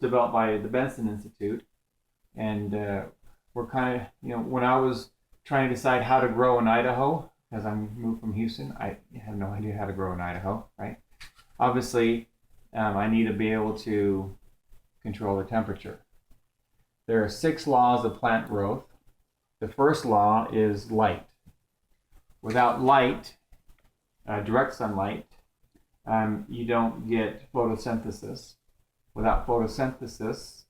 developed by the Benson Institute, and we're kind of, when I was trying to decide how to grow in Idaho, because I moved from Houston, I have no idea how to grow in Idaho, right? Obviously, I need to be able to control the temperature. There are 6 laws of plant growth. The first law is light. Without light, direct sunlight, you don't get photosynthesis. Without photosynthesis,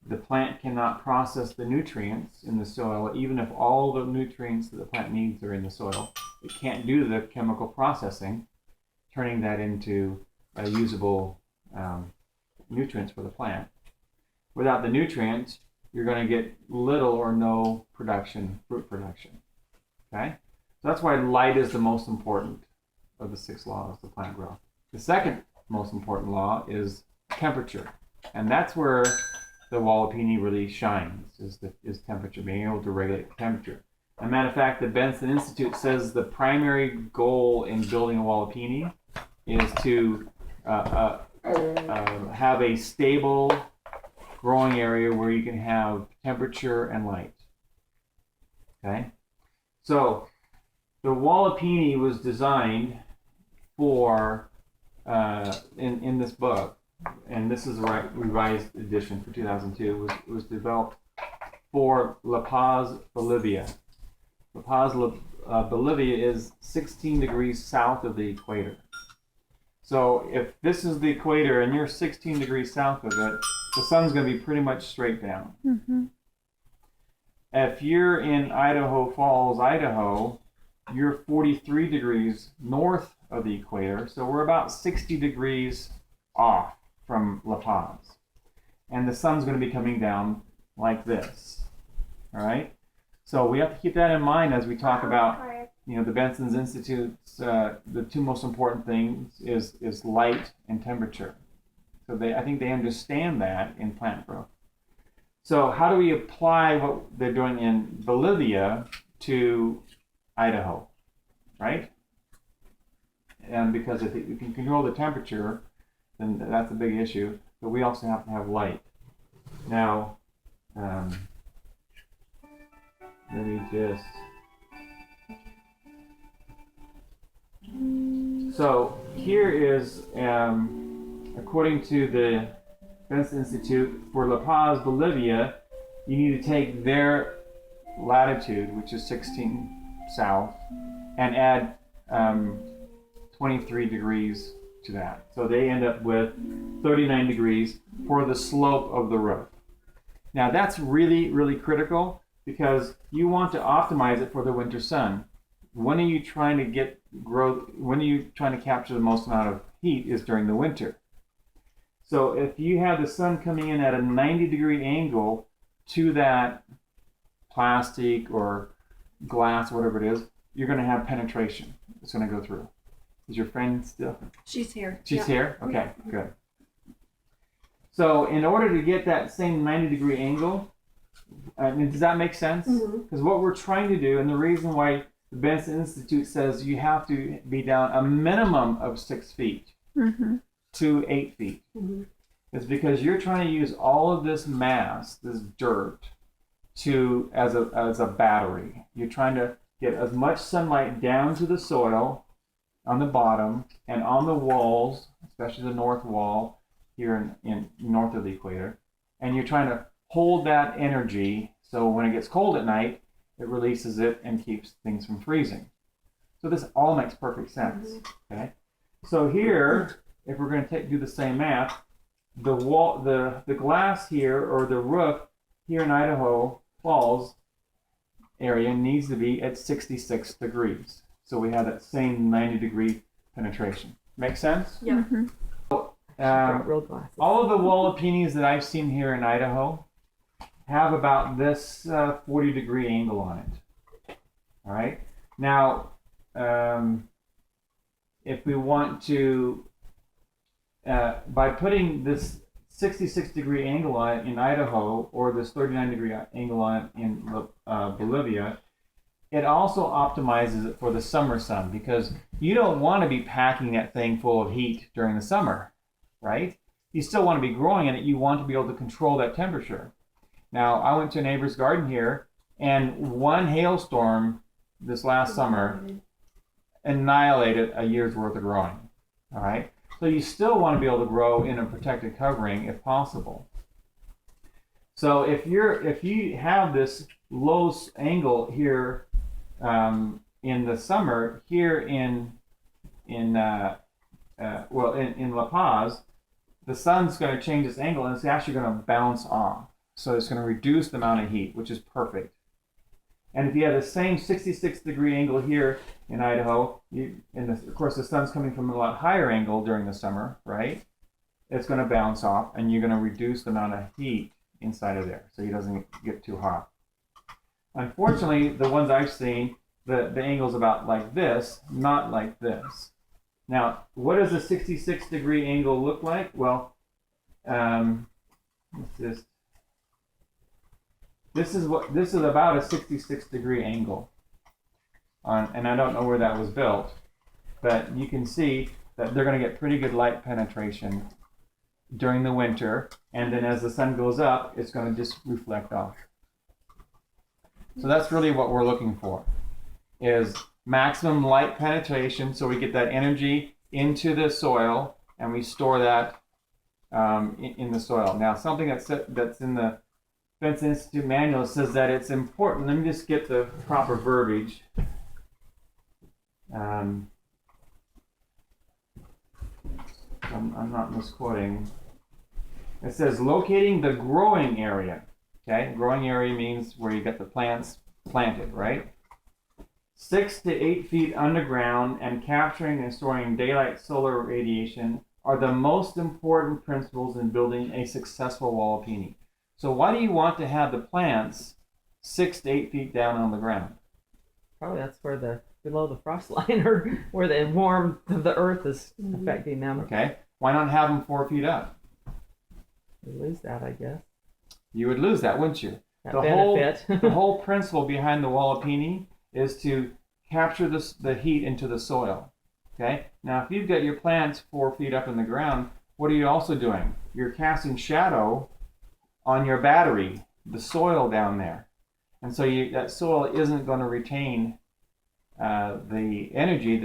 the plant cannot process the nutrients in the soil. Even if all the nutrients that the plant needs are in the soil, it can't do the chemical processing, turning that into usable nutrients for the plant. Without the nutrients, you're going to get little or no fruit production. Okay? So that's why light is the most important of the 6 laws of plant growth. The second most important law is temperature. And that's where the Walipini really shines, is temperature, being able to regulate temperature. As a matter of fact, the Benson Institute says the primary goal in building a Walipini is to have a stable growing area where you can have temperature and light. Okay? So the Walipini was designed for, in this book, and this is a revised edition for 2002, was developed for La Paz, Bolivia. La Paz, Bolivia is 16 degrees south of the equator. So if this is the equator and you're 16 degrees south of it, the sun's going to be pretty much straight down. Mm-hmm. If you're in Idaho Falls, Idaho, you're 43 degrees north of the equator, so we're about 60 degrees off from La Paz. And the sun's going to be coming down like this. All right? So we have to keep that in mind as we talk about, the Benson's Institute's, the 2 most important things is light and temperature. So I think they understand that in plant growth. So how do we apply what they're doing in Bolivia to Idaho, right? And because if we can control the temperature, then that's a big issue. But we also have to have light. Now, let me just... So here is, according to the Benson Institute, for La Paz, Bolivia, you need to take their latitude, which is 16 south, and add 23 degrees to that. So they end up with 39 degrees for the slope of the roof. Now that's really, really critical because you want to optimize it for the winter sun. When are you trying to get growth? When are you trying to capture the most amount of heat is during the winter. So if you have the sun coming in at a 90-degree angle to that plastic or glass, whatever it is, you're going to have penetration. It's going to go through. Is your friend still? She's here. She's here? Okay, good. So in order to get that same 90-degree angle, does that make sense? Because what we're trying to do, and the reason why the Benson Institute says you have to be down a minimum of 6 feet to 8 feet, is because you're trying to use all of this mass, this dirt, as a battery. You're trying to get as much sunlight down to the soil on the bottom and on the walls, especially the north wall here in north of the equator, and you're trying to hold that energy so when it gets cold at night, it releases it and keeps things from freezing. So this all makes perfect sense. Okay. So here, if we're going to do the same math, the wall, the glass here or the roof here in Idaho Falls area needs to be at 66 degrees. So we have that same 90-degree penetration. Make sense? Yeah. All of the Walipinis that I've seen here in Idaho have about this 40-degree angle on it. All right. Now, if we want to, by putting this 66-degree angle on it in Idaho or this 39-degree angle on it in Bolivia, it also optimizes it for the summer sun because you don't want to be packing that thing full of heat during the summer, right? you still want to be growing in it. You want to be able to control that temperature. Now, I went to a neighbor's garden here, and one hailstorm this last summer annihilated a year's worth of growing. All right? So you still want to be able to grow in a protected covering if possible. So if you have this low angle here in the summer, here in La Paz, the sun's going to change its angle and it's actually going to bounce off. So it's going to reduce the amount of heat, which is perfect. And if you have the same 66-degree angle here in Idaho, of course the sun's coming from a lot higher angle during the summer, right? It's going to bounce off and you're going to reduce the amount of heat inside of there so it doesn't get too hot. Unfortunately, the ones I've seen, the angle's about like this, not like this. Now, what does a 66-degree angle look like? Well, this is about a 66-degree angle. And I don't know where that was built, but you can see that they're going to get pretty good light penetration during the winter, and then as the sun goes up, it's going to just reflect off. So that's really what we're looking for, is maximum light penetration, so we get that energy into the soil and we store that in the soil. Now, something that's in the Fence Institute manual says that it's important. Let me just get the proper verbiage. I'm not misquoting. It says locating the growing area. Okay, growing area means where you get the plants planted, right? 6 to 8 feet underground and capturing and storing daylight solar radiation are the most important principles in building a successful Walipini. So why do you want to have the plants 6 to 8 feet down on the ground? Probably that's where below the frost line or where the warmth of the earth is affecting them. Okay, why not have them 4 feet up? You lose that, I guess. You would lose that, wouldn't you? That benefit. The whole principle behind the Walipini is to capture the heat into the soil. Okay? Now, if you've got your plants 4 feet up in the ground, what are you also doing? You're casting shadow on your battery, the soil down there. And so that soil isn't going to retain the energy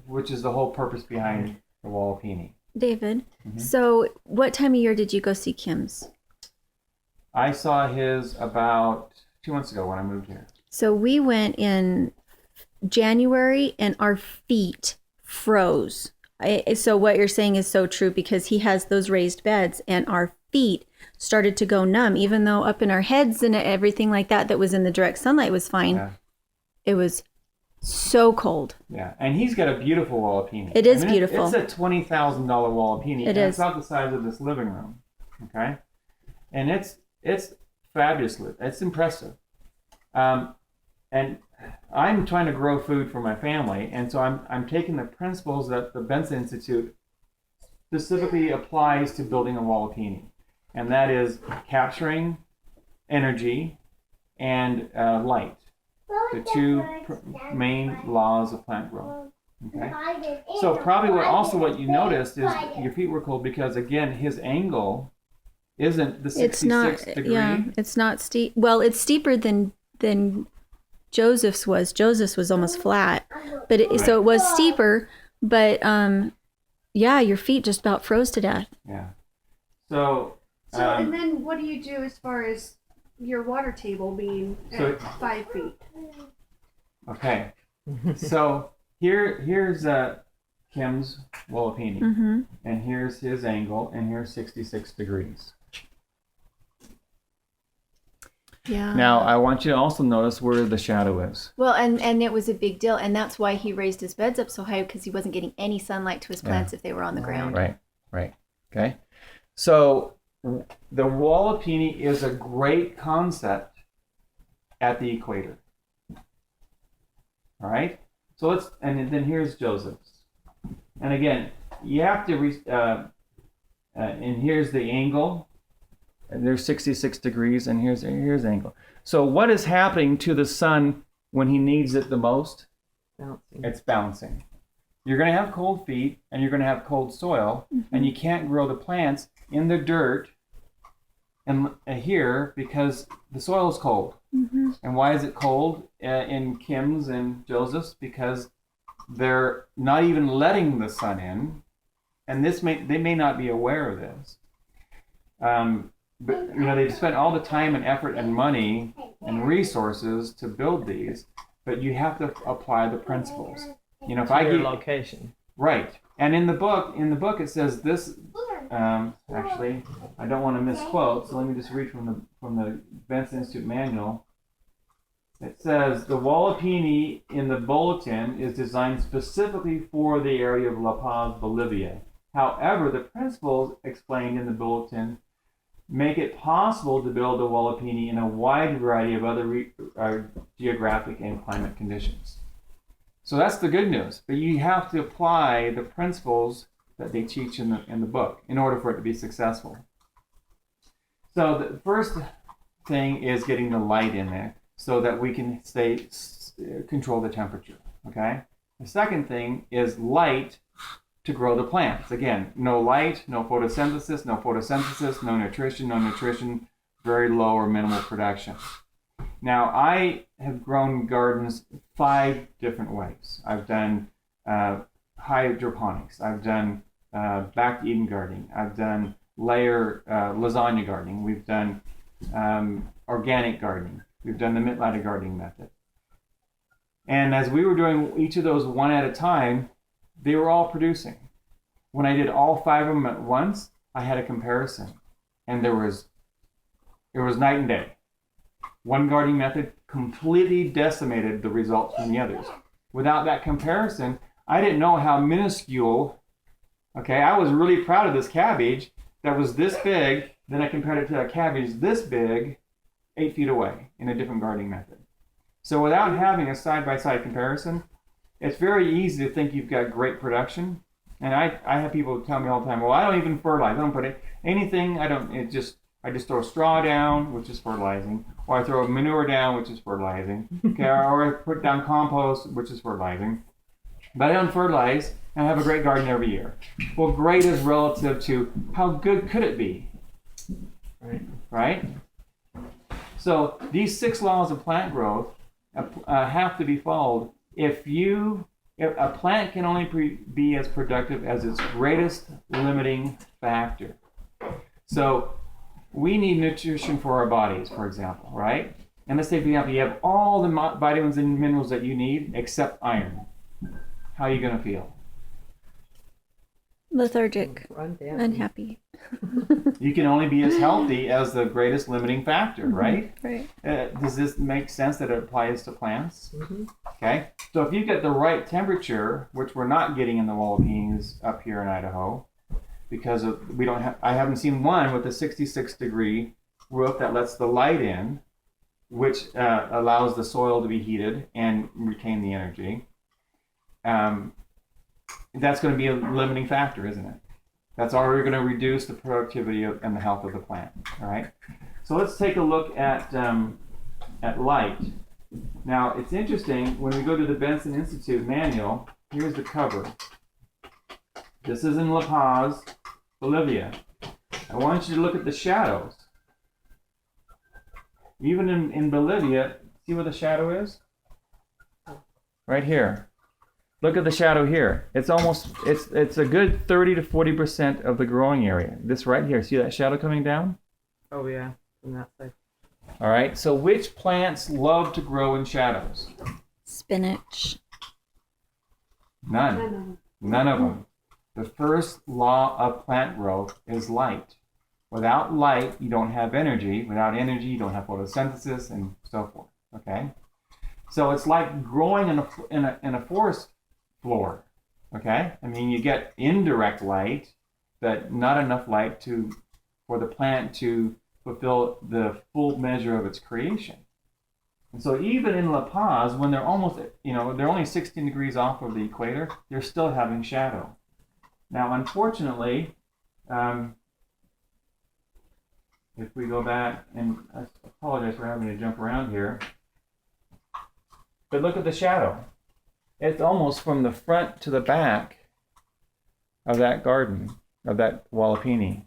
which is the whole purpose behind the Walipini. David, so what time of year did you go see Kim's? I saw his about 2 months ago when I moved here. So we went in January and our feet froze. So what you're saying is so true, because he has those raised beds and our feet started to go numb, even though up in our heads and everything like that was in the direct sunlight was fine. Yeah. It was so cold. Yeah, and he's got a beautiful Walipini. It is beautiful. It's a $20,000 Walipini. It is. It's about the size of this living room. Okay, and it's fabulous. It's impressive. And I'm trying to grow food for my family, and so I'm taking the principles that the Benson Institute specifically applies to building a Walipini, and that is capturing energy and light, the two main laws of plant growth. Okay, so probably what you noticed is your feet were cold because, again, his angle isn't the 66 degree. Yeah, it's not steep. Well, it's steeper than Joseph's was. Joseph's was almost flat, but so it was steeper. But yeah, your feet just about froze to death. Yeah. So and then what do you do as far as your water table being at 5 feet? Okay. So here's Kim's Walipini, and here's his angle, and here's 66 degrees. Yeah. Now, I want you to also notice where the shadow is. Well, and it was a big deal, and that's why he raised his beds up so high, because he wasn't getting any sunlight to his plants if they were on the ground. Right. Okay. So the Walipini is a great concept at the equator. All right. So and then here's Joseph's, and again, you have to and here's the angle. And there's 66 degrees, and here's angle. So what is happening to the sun when he needs it the most? Bouncing. It's bouncing. You're going to have cold feet, and you're going to have cold soil, and you can't grow the plants in the dirt and here because the soil is cold. Mm-hmm. And why is it cold in Kim's and Joseph's? Because they're not even letting the sun in, and they may not be aware of this. But they've spent all the time and effort and money and resources to build these, but you have to apply the principles. If I Your give location. right, and in the book it says this. Actually, I don't want to misquote, so let me just read from the Benson Institute manual. It says the Walipini in the bulletin is designed specifically for the area of La Paz, Bolivia. However, the principles explained in the bulletin make it possible to build a Walipini in a wide variety of other geographic and climate conditions. So that's the good news. But you have to apply the principles that they teach in the book in order for it to be successful. So the first thing is getting the light in there so that we can control the temperature. Okay. The second thing is light to grow the plants. Again, no light, no photosynthesis, no nutrition, very low or minimal production. Now, I have grown gardens 5 different ways. I've done hydroponics. I've done back to Eden gardening. I've done layer lasagna gardening. We've done organic gardening. We've done the mid-ladder gardening method. And as we were doing each of those one at a time, they were all producing. When I did all 5 of them at once, I had a comparison, and it was night and day. One gardening method completely decimated the results from the others. Without that comparison, I didn't know how minuscule. Okay, I was really proud of this cabbage that was this big. Then I compared it to a cabbage this big, 8 feet away in a different gardening method. So without having a side-by-side comparison, it's very easy to think you've got great production. And I have people tell me all the time, well, I don't even fertilize. I don't put anything. I just throw straw down, which is fertilizing, or I throw manure down, which is fertilizing, okay, or I put down compost, which is fertilizing. But I don't fertilize, and I have a great garden every year. Well, great is relative to how good could it be, right? So these 6 laws of plant growth have to be followed. If a plant can only be as productive as its greatest limiting factor. So we need nutrition for our bodies, for example, right? And let's say, for example, you have all the vitamins and minerals that you need except iron. How are you going to feel? Lethargic, Unhappy. unhappy. You can only be as healthy as the greatest limiting factor, right? Right. Does this make sense that it applies to plants? Mm-hmm. Okay. So if you get the right temperature, which we're not getting in the Walipinis up here in Idaho, because I haven't seen one with a 66-degree roof that lets the light in, which allows the soil to be heated and retain the energy. That's going to be a limiting factor, isn't it? That's already going to reduce the productivity and the health of the plant. All right. So let's take a look at light. Now it's interesting when we go to the Benson Institute manual. Here's the cover. This is in La Paz, Bolivia. I want you to look at the shadows. Even in Bolivia, see where the shadow is? Right here. Look at the shadow here. It's a good 30 to 40% of the growing area. This right here. See that shadow coming down? Oh yeah, from that side. All right. So which plants love to grow in shadows? Spinach. None. None of them. The first law of plant growth is light. Without light, you don't have energy. Without energy, you don't have photosynthesis and so forth. Okay. So it's like growing in a forest floor. Okay. I mean, you get indirect light, but not enough light for the plant to fulfill the full measure of its creation. And so even in La Paz, when they're almost, they're only 16 degrees off of the equator, they're still having shadow. Now, unfortunately, if we go back, and I apologize for having to jump around here, but look at the shadow. It's almost from the front to the back of that garden, of that Walipini.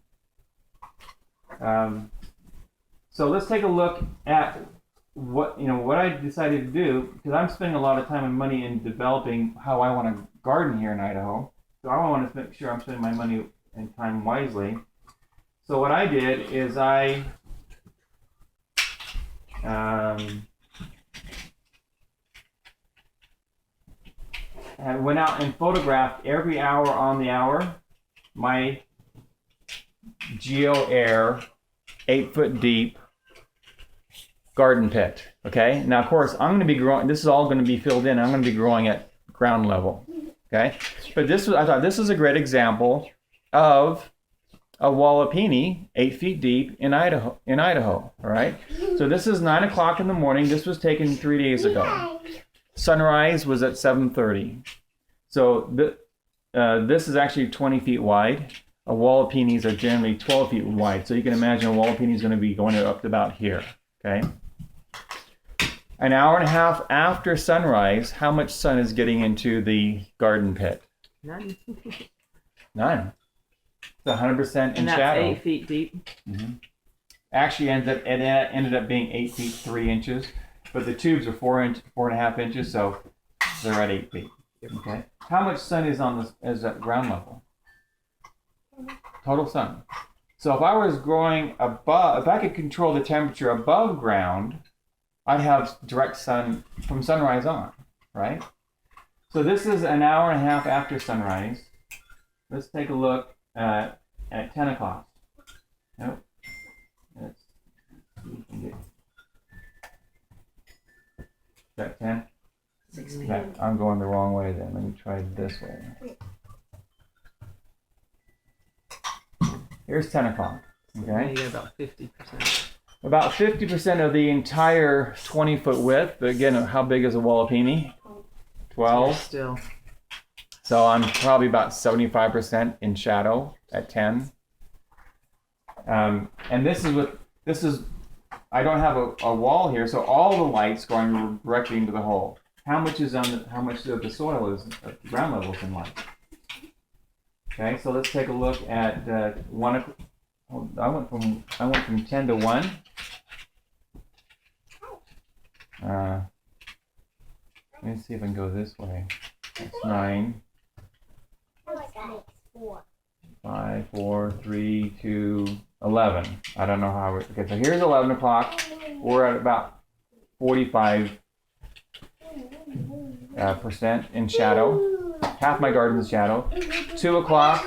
So let's take a look at what I decided to do, because I'm spending a lot of time and money in developing how I want to garden here in Idaho. So I want to make sure I'm spending my money and time wisely. So what I did is I went out and photographed every hour on the hour my Geoair 8-foot deep garden pit. Okay, now of course I'm going to be growing, this is all going to be filled in, I'm going to be growing at ground level. Okay, but I thought this is a great example of a Walipini 8 feet deep in Idaho. All right, so this is 9 o'clock in the morning. This was taken 3 days ago. Sunrise was at 7:30. So this is actually 20 feet wide. A Walipinis are generally 12 feet wide. So you can imagine a Walipini is going to be going up to about here. Okay. An hour and a half after sunrise, how much sun is getting into the garden pit? None. None. It's 100% in And that's shadow. 8 feet deep. Mm-hmm. Actually, it ended up being 8 feet 3 inches, but the tubes are 4.5 inches, so they're at 8 feet. Okay. How much sun is at ground level? Total sun. So if I was growing above, if I could control the temperature above ground, I'd have direct sun from sunrise on, right? So this is an hour and a half after sunrise. Let's take a look at 10 o'clock. Nope. Let's see if we can get that 10. 16. I'm going the wrong way then. Let me try it this way. Here's 10 o'clock. Okay. You get about 50%. About 50% of the entire 20-foot width. But again, how big is a Walipini? 12. Still. So I'm probably about 75% in shadow at 10. And this is I don't have a wall here, so all the light's going directly into the hole. How much of the soil is at ground level is in light? Okay, so let's take a look at 1. I went from 10 to 1. Let me see if I can go this way. That's 9. 5, 4, 3, 2, 11. I don't know how okay, so here's 11 o'clock. We're at about 45% in shadow. Half my garden is shadow. 2 o'clock,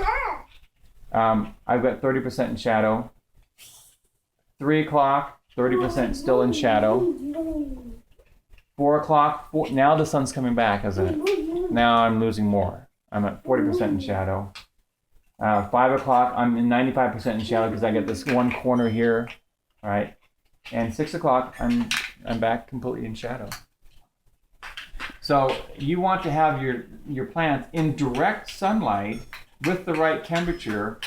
I've got 30% in shadow. 3 o'clock, 30% still in shadow. 4 o'clock, now the sun's coming back, isn't it? Now I'm losing more. I'm at 40% in shadow. 5 o'clock, I'm in 95% in shadow because I get this one corner here, all right? And 6 o'clock, I'm back completely in shadow. So you want to have your plants in direct sunlight with the right temperature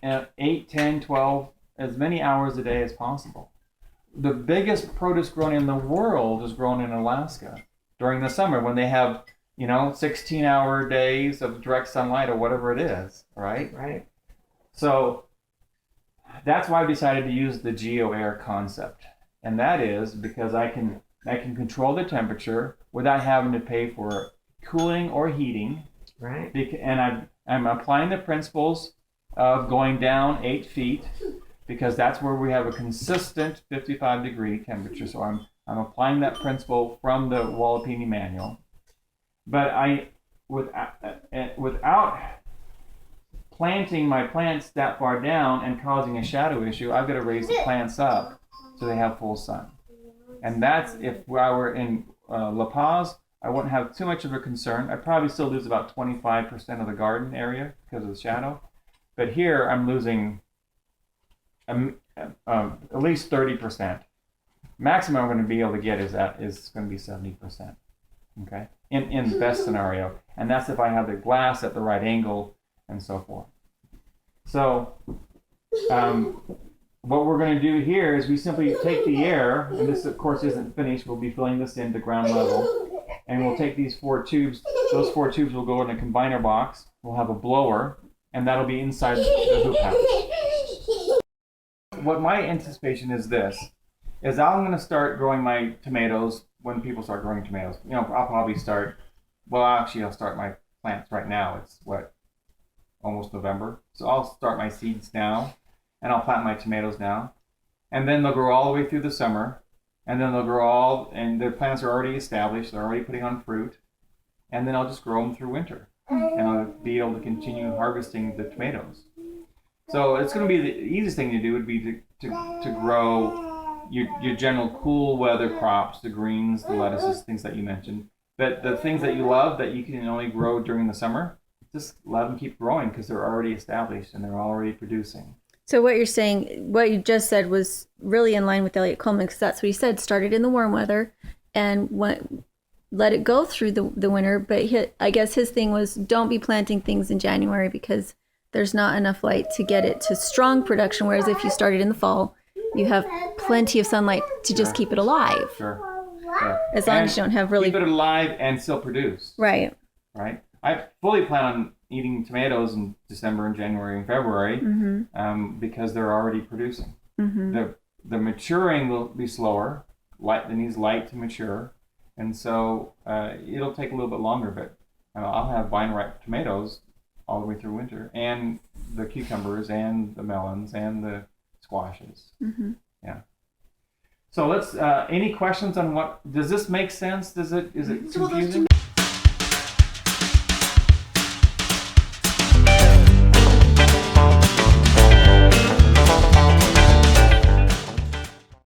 at 8, 10, 12, as many hours a day as possible. The biggest produce grown in the world is grown in Alaska during the summer when they have 16-hour days of direct sunlight or whatever it is, right? Right. So that's why I decided to use the Geoair concept. And that is because I can control the temperature without having to pay for cooling or heating. Right. And I'm applying the principles of going down 8 feet because that's where we have a consistent 55-degree temperature. So I'm applying that principle from the Walipini manual. But without planting my plants that far down and causing a shadow issue, I've got to raise the plants up so they have full sun. And that's, if I were in La Paz, I wouldn't have too much of a concern. I'd probably still lose about 25% of the garden area because of the shadow. But here I'm losing at least 30%. Maximum I'm going to be able to get is going to be 70%. Okay, in the best scenario, and that's if I have the glass at the right angle and so forth. So what we're going to do here is we simply take the air, and this of course isn't finished, we'll be filling this into ground level, and we'll take these 4 tubes, those 4 tubes will go in a combiner box, we'll have a blower, and that'll be inside the hoop house. what my anticipation is this, is I'm going to start growing my tomatoes when people start growing tomatoes. You know, I'll probably start, well, actually I'll start my plants right now. It's what, almost November. So I'll start my seeds now, and I'll plant my tomatoes now. And then they'll grow all the way through the summer. And then they'll grow and their plants are already established. They're already putting on fruit. And then I'll just grow them through winter. And I'll be able to continue harvesting the tomatoes. So it's going to be the easiest thing to do would be to grow your general cool weather crops, the greens, the lettuces, things that you mentioned. But the things that you love that you can only grow during the summer, just let them keep growing because they're already established and they're already producing. So what you're saying, what you just said was really in line with Elliot Coleman, because that's what he said, started in the warm weather and let it go through the winter. But I guess his thing was don't be planting things in January because there's not enough light to get it to strong production. Whereas if you started in the fall, you have plenty of sunlight to just keep it alive. Sure. As long as you don't have really... Keep it alive and still produce. Right. Right? I fully plan on eating tomatoes in December and January and February because they're already producing. The maturing will be slower. It needs light to mature. And so it'll take a little bit longer, but I'll have vine-ripe tomatoes all the way through winter, and the cucumbers and the melons and the squashes. Yeah. So let's. Any questions on what? Does this make sense? Is it confusing?